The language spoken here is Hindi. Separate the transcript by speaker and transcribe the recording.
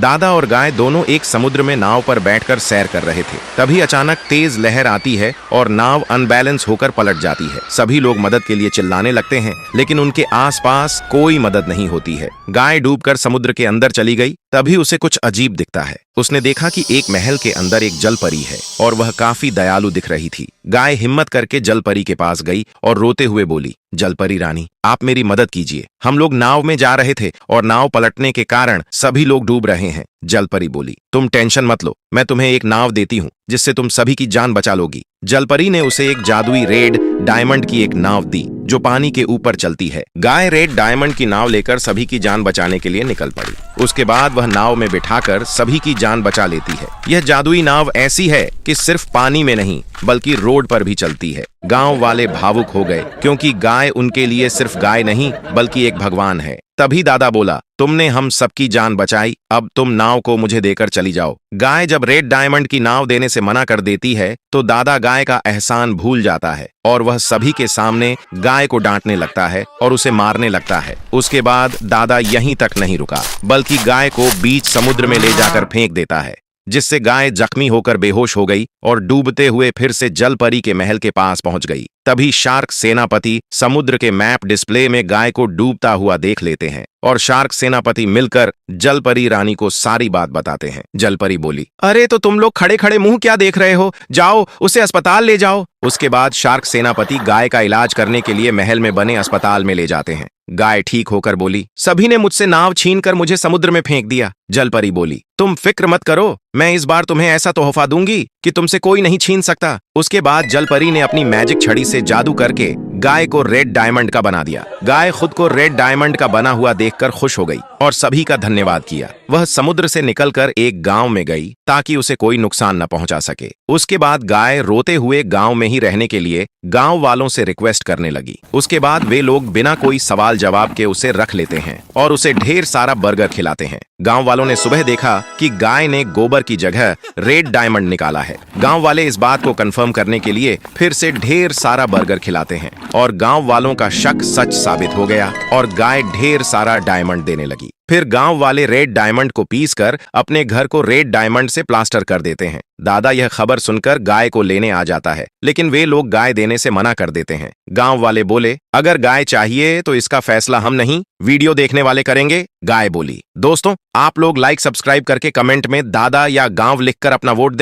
Speaker 1: दादा और गाय दोनों एक समुद्र में नाव पर बैठकर सैर कर रहे थे। तभी अचानक तेज लहर आती है और नाव अनबैलेंस होकर पलट जाती है। सभी लोग मदद के लिए चिल्लाने लगते हैं, लेकिन उनके आसपास कोई मदद नहीं होती है। गाय डूबकर समुद्र के अंदर चली गई। तभी उसे कुछ अजीब दिखता है। उसने देखा कि एक महल के अंदर एक जल परी है और वह काफी दयालु दिख रही थी। गाय हिम्मत करके जल परी के पास गई और रोते हुए बोली, जल परी रानी, आप मेरी मदद कीजिए। हम लोग नाव में जा रहे थे और नाव पलटने के कारण सभी लोग डूब रहे हैं। जल परी बोली, तुम टेंशन मत लो, मैं तुम्हें एक नाव देती हूँ जिससे तुम सभी की जान बचा लोगी। जल परी ने उसे एक जादुई रेड डायमंड की एक नाव दी जो पानी के ऊपर चलती है। गाय रेड डायमंड की नाव लेकर सभी की जान बचाने के लिए निकल पड़ी। उसके बाद वह नाव में बिठाकर सभी की जान बचा लेती है। यह जादुई नाव ऐसी है कि सिर्फ पानी में नहीं बल्कि रोड पर भी चलती है। गांव वाले भावुक हो गए क्योंकि गाय उनके लिए सिर्फ गाय नहीं बल्कि एक भगवान है। तभी दादा बोला, तुमने हम सबकी जान बचाई, अब तुम नाव को मुझे देकर चली जाओ। गाय जब रेड डायमंड की नाव देने से मना कर देती है तो दादा गाय का एहसान भूल जाता है और वह सभी के सामने गाय को डांटने लगता है और उसे मारने लगता है। उसके बाद दादा यहीं तक नहीं रुका बल्कि गाय को बीच समुद्र में ले जाकर फेंक देता है, जिससे गाय जख्मी होकर बेहोश हो गई और डूबते हुए फिर से जल परी के महल के पास पहुंच गई। तभी शार्क सेनापति समुद्र के मैप डिस्प्ले में गाय को डूबता हुआ देख लेते हैं और शार्क सेनापति मिलकर जल परी रानी को सारी बात बताते हैं। जल परी बोली, अरे तो तुम लोग खड़े खड़े मुंह क्या देख रहे हो, जाओ उसे अस्पताल ले जाओ। उसके बाद शार्क सेनापति गाय का इलाज करने के लिए महल में बने अस्पताल में ले जाते हैं। गाय ठीक होकर बोली, सभी ने मुझसे नाव छीनकर मुझे समुद्र में फेंक दिया। जल परी बोली, तुम फिक्र मत करो, मैं इस बार तुम्हें ऐसा तोहफा दूंगी कि तुमसे कोई नहीं छीन सकता। उसके बाद जल परी ने अपनी मैजिक छड़ी से जादू करके गाय को रेड डायमंड का बना दिया। गाय खुद को रेड डायमंड का बना हुआ देखकर खुश हो गई और सभी का धन्यवाद किया। वह समुद्र से निकलकर एक गांव में गई ताकि उसे कोई नुकसान न पहुंचा सके। उसके बाद गाय रोते हुए गांव में ही रहने के लिए गांव वालों से रिक्वेस्ट करने लगी। उसके बाद वे लोग बिना कोई सवाल जवाब के उसे रख लेते हैं और उसे ढेर सारा बर्गर खिलाते हैं। गांव वालों ने सुबह देखा कि गाय ने गोबर की जगह रेड डायमंड निकाला है। गांव वाले इस बात को कंफर्म करने के लिए फिर से ढेर सारा बर्गर खिलाते हैं और गांव वालों का शक सच साबित हो गया और गाय ढेर सारा डायमंड देने लगी। फिर गांव वाले रेड डायमंड को पीसकर अपने घर को रेड डायमंड से प्लास्टर कर देते हैं। दादा यह खबर सुनकर गाय को लेने आ जाता है, लेकिन वे लोग गाय देने से मना कर देते हैं। गांव वाले बोले, अगर गाय चाहिए तो इसका फैसला हम नहीं, वीडियो देखने वाले करेंगे। गाय बोली, दोस्तों आप लोग लाइक सब्सक्राइब करके कमेंट में दादा या गांव लिखकर अपना वोट दें।